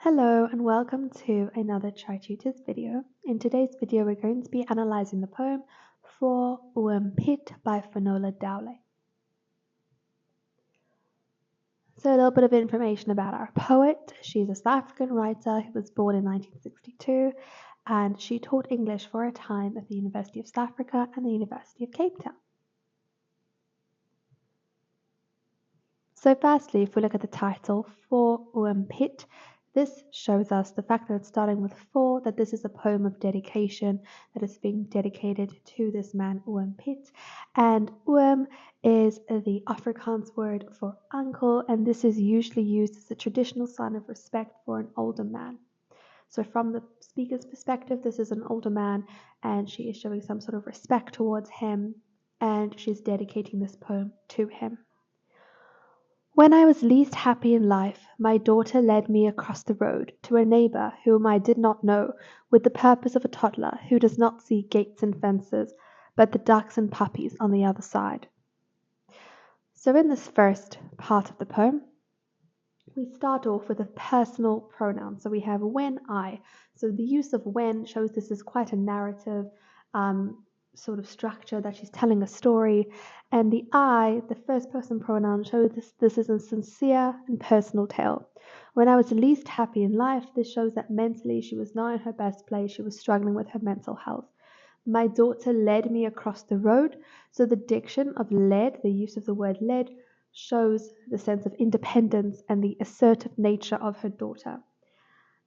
Hello and welcome to another Tri-tutors video. In today's video we're going to be analysing the poem For Oom Piet by Finola Dowling. So a little bit of information about our poet. She's a South African writer who was born in 1962 and she taught English for a time at the University of South Africa and the University of Cape Town. So firstly, if we look at the title, For Oom Piet, this shows us the fact that it's starting with for, that this is a poem of dedication that is being dedicated to this man, Oom Piet. And Oom is the Afrikaans word for uncle, and this is usually used as a traditional sign of respect for an older man. So from the speaker's perspective, this is an older man, and she is showing some sort of respect towards him, and she's dedicating this poem to him. When I was least happy in life, my daughter led me across the road to a neighbor whom I did not know, with the purpose of a toddler who does not see gates and fences, but the ducks and puppies on the other side. So in this first part of the poem, we start off with a personal pronoun. So we have when I. So the use of when shows this is quite a narrative sort of structure, that she's telling a story. And the I, the first person pronoun, shows this is a sincere and personal tale. When I was least happy in life, this shows that mentally she was not in her best place. She was struggling with her mental health. My daughter led me across the road. So the diction of led, the use of the word led, shows the sense of independence and the assertive nature of her daughter.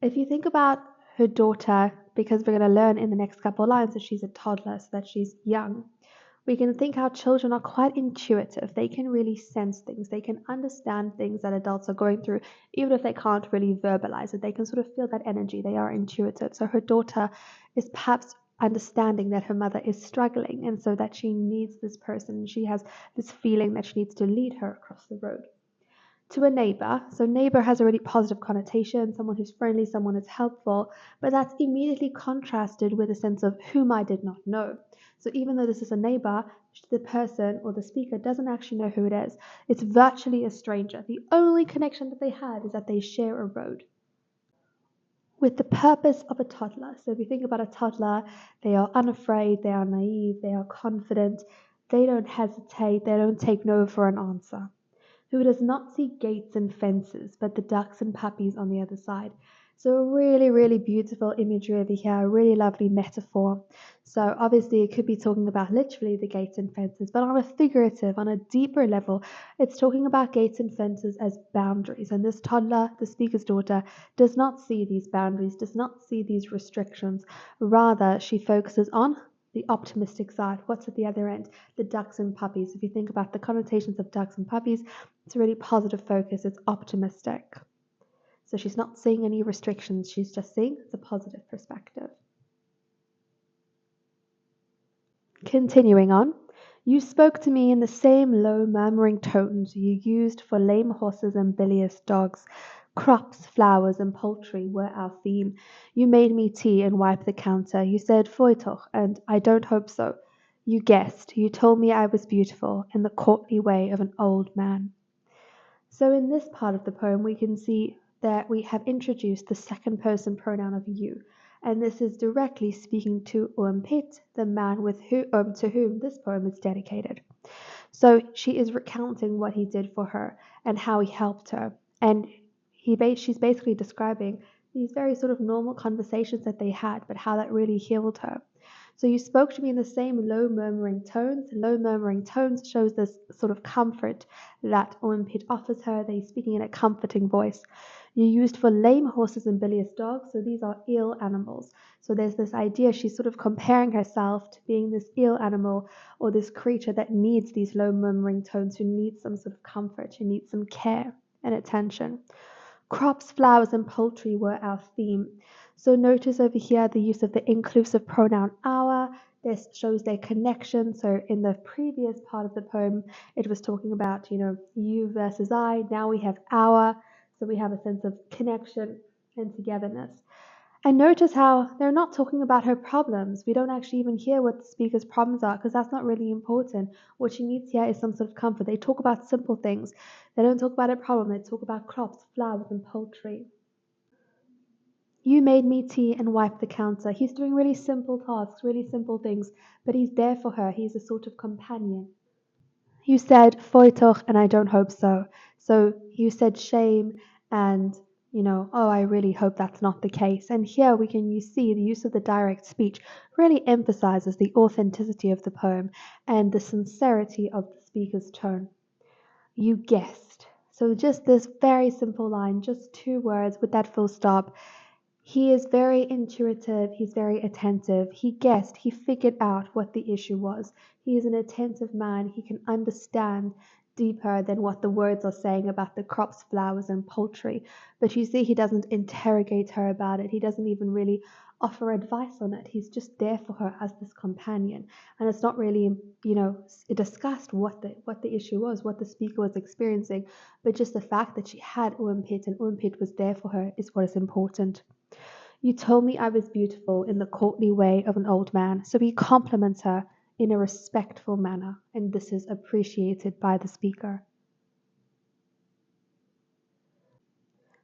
If you think about her daughter, because we're going to learn in the next couple of lines that she's a toddler, so that she's young, we can think how children are quite intuitive. They can really sense things. They can understand things that adults are going through, even if they can't really verbalize it. They can sort of feel that energy. They are intuitive. So her daughter is perhaps understanding that her mother is struggling, and so that she needs this person. She has this feeling that she needs to lead her across the road. To a neighbor, so neighbor has a really positive connotation, someone who's friendly, someone who's helpful, but that's immediately contrasted with a sense of whom I did not know. So even though this is a neighbor, the person or the speaker doesn't actually know who it is. It's virtually a stranger. The only connection that they had is that they share a road. With the purpose of a toddler. So if you think about a toddler, they are unafraid, they are naive, they are confident, they don't hesitate, they don't take no for an answer. Who does not see gates and fences, but the ducks and puppies on the other side. So a really, really beautiful imagery over here, a really lovely metaphor. So obviously it could be talking about literally the gates and fences, but on a figurative, on a deeper level, it's talking about gates and fences as boundaries. And this toddler, the speaker's daughter, does not see these boundaries, does not see these restrictions. Rather, she focuses on the optimistic side. What's at the other end? The ducks and puppies. If you think about the connotations of ducks and puppies, it's a really positive focus. It's optimistic. So she's not seeing any restrictions. She's just seeing the positive perspective. Continuing on, you spoke to me in the same low murmuring tones you used for lame horses and bilious dogs. Crops, flowers, and poultry were our theme. You made me tea and wiped the counter. You said "Fooi toch," and I don't hope so. You guessed. You told me I was beautiful in the courtly way of an old man. So in this part of the poem, we can see that we have introduced the second person pronoun of you. And this is directly speaking to Oom Piet, the man to whom this poem is dedicated. So she is recounting what he did for her and how he helped her. And she's basically describing these very sort of normal conversations that they had, but how that really healed her. So you spoke to me in the same low murmuring tones. Low murmuring tones shows this sort of comfort that Oom Piet offers her. They're speaking in a comforting voice. You used for lame horses and bilious dogs, so these are ill animals. So there's this idea, she's sort of comparing herself to being this ill animal or this creature that needs these low murmuring tones, who needs some sort of comfort, who needs some care and attention. Crops, flowers, and poultry were our theme. So notice over here the use of the inclusive pronoun our. This shows their connection. So in the previous part of the poem, it was talking about, you versus I. Now we have our. So we have a sense of connection and togetherness. And notice how they're not talking about her problems. We don't actually even hear what the speaker's problems are, because that's not really important. What she needs here is some sort of comfort. They talk about simple things. They don't talk about a problem. They talk about crops, flowers, and poultry. You made me tea and wiped the counter. He's doing really simple tasks, really simple things, but he's there for her. He's a sort of companion. You said "Foitoch" and I don't hope so. So you said shame and, oh, I really hope that's not the case. And here you see the use of the direct speech really emphasizes the authenticity of the poem and the sincerity of the speaker's tone. You guessed. So just this very simple line, just two words with that full stop. He is very intuitive, he's very attentive. He guessed, he figured out what the issue was. He is an attentive man, he can understand deeper than what the words are saying about the crops, flowers, and poultry. But you see, he doesn't interrogate her about it, he doesn't even really offer advice on it. He's just there for her as this companion. And it's not really, discussed what the issue was, what the speaker was experiencing, but just the fact that she had Oom Piet and Oom Piet was there for her is what is important. You told me I was beautiful in the courtly way of an old man, so he compliments her in a respectful manner, and this is appreciated by the speaker.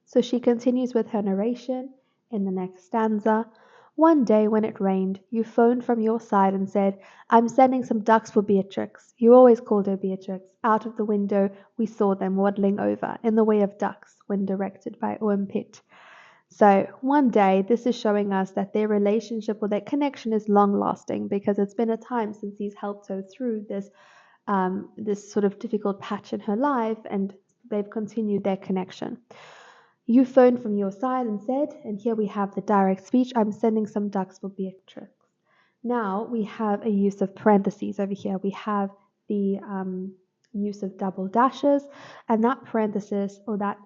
So she continues with her narration in the next stanza. One day when it rained, you phoned from your side and said, I'm sending some ducks for Beatrix. You always called her Beatrix. Out of the window, we saw them waddling over in the way of ducks when directed by Oom Piet. So one day, this is showing us that their relationship or their connection is long lasting because it's been a time since he's helped her through this sort of difficult patch in her life, and they've continued their connection. You phoned from your side and said, and here we have the direct speech, I'm sending some ducks for Beatrix. Now we have a use of parentheses over here. We have the use of double dashes, and that parenthesis or that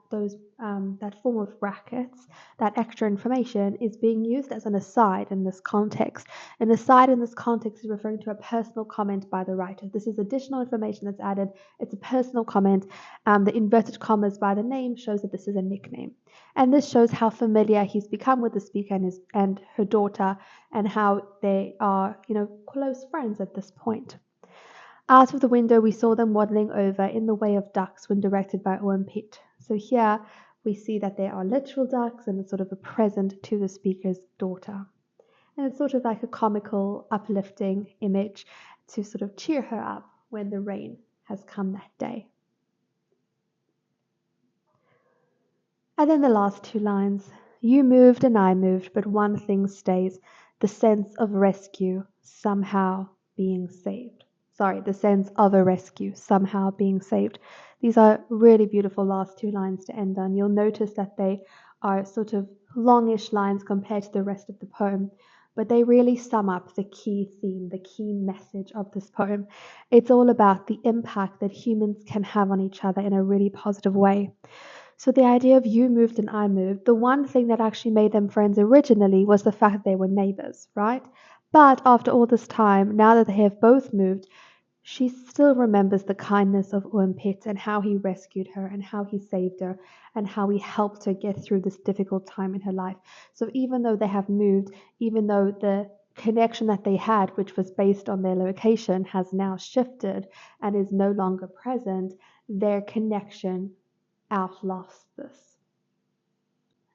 form of brackets, that extra information is being used as an aside in this context. An aside in this context is referring to a personal comment by the writer. This is additional information that's added. It's a personal comment. The inverted commas by the name shows that this is a nickname, and this shows how familiar he's become with the speaker and her daughter, and how they are, close friends at this point. Out of the window, we saw them waddling over in the way of ducks when directed by Oom Piet. So here we see that there are literal ducks, and it's sort of a present to the speaker's daughter. And it's sort of like a comical, uplifting image to sort of cheer her up when the rain has come that day. And then the last two lines. You moved and I moved, but one thing stays, the sense of rescue somehow being saved. Sorry, the sense of a rescue somehow being saved. These are really beautiful last two lines to end on. You'll notice that they are sort of longish lines compared to the rest of the poem, but they really sum up the key theme, the key message of this poem. It's all about the impact that humans can have on each other in a really positive way. So the idea of you moved and I moved, the one thing that actually made them friends originally was the fact that they were neighbors, right? But after all this time, now that they have both moved, she still remembers the kindness of Oom Piet and how he rescued her and how he saved her and how he helped her get through this difficult time in her life. So even though they have moved, even though the connection that they had, which was based on their location, has now shifted and is no longer present, their connection outlasts this.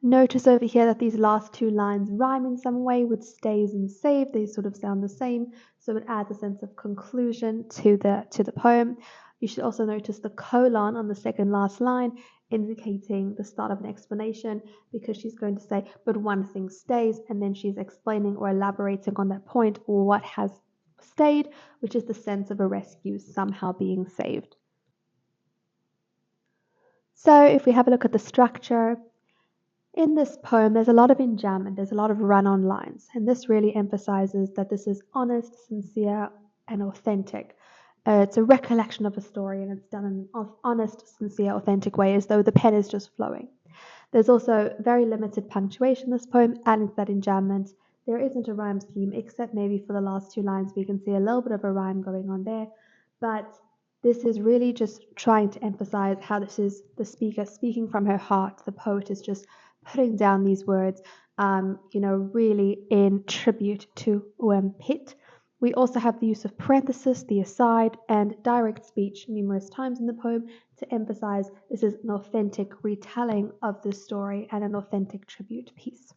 Notice over here that these last two lines rhyme in some way with stays and save. They sort of sound the same, so it adds a sense of conclusion to the poem. You should also notice the colon on the second last line indicating the start of an explanation, because she's going to say, but one thing stays, and then she's explaining or elaborating on that point or what has stayed, which is the sense of a rescue somehow being saved. So if we have a look at the structure, in this poem, there's a lot of enjambment, there's a lot of run-on lines, and this really emphasizes that this is honest, sincere, and authentic. It's a recollection of a story, and it's done in an honest, sincere, authentic way, as though the pen is just flowing. There's also very limited punctuation in this poem, adding to that enjambment. There isn't a rhyme scheme, except maybe for the last two lines, we can see a little bit of a rhyme going on there, but this is really just trying to emphasize how this is the speaker speaking from her heart. The poet is just putting down these words, really in tribute to Oom Piet. We also have the use of parenthesis, the aside, and direct speech numerous times in the poem to emphasize this is an authentic retelling of this story and an authentic tribute piece.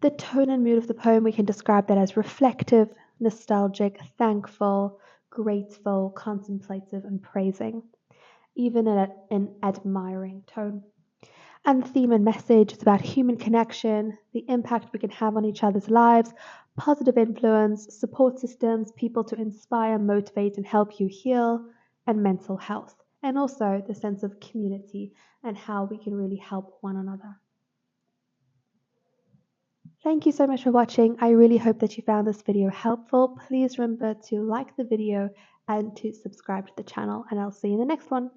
The tone and mood of the poem, we can describe that as reflective, nostalgic, thankful, grateful, contemplative, and praising, even in an admiring tone. And the theme and message is about human connection, the impact we can have on each other's lives, positive influence, support systems, people to inspire, motivate, and help you heal, and mental health. And also the sense of community and how we can really help one another. Thank you so much for watching. I really hope that you found this video helpful. Please remember to like the video and to subscribe to the channel, and I'll see you in the next one.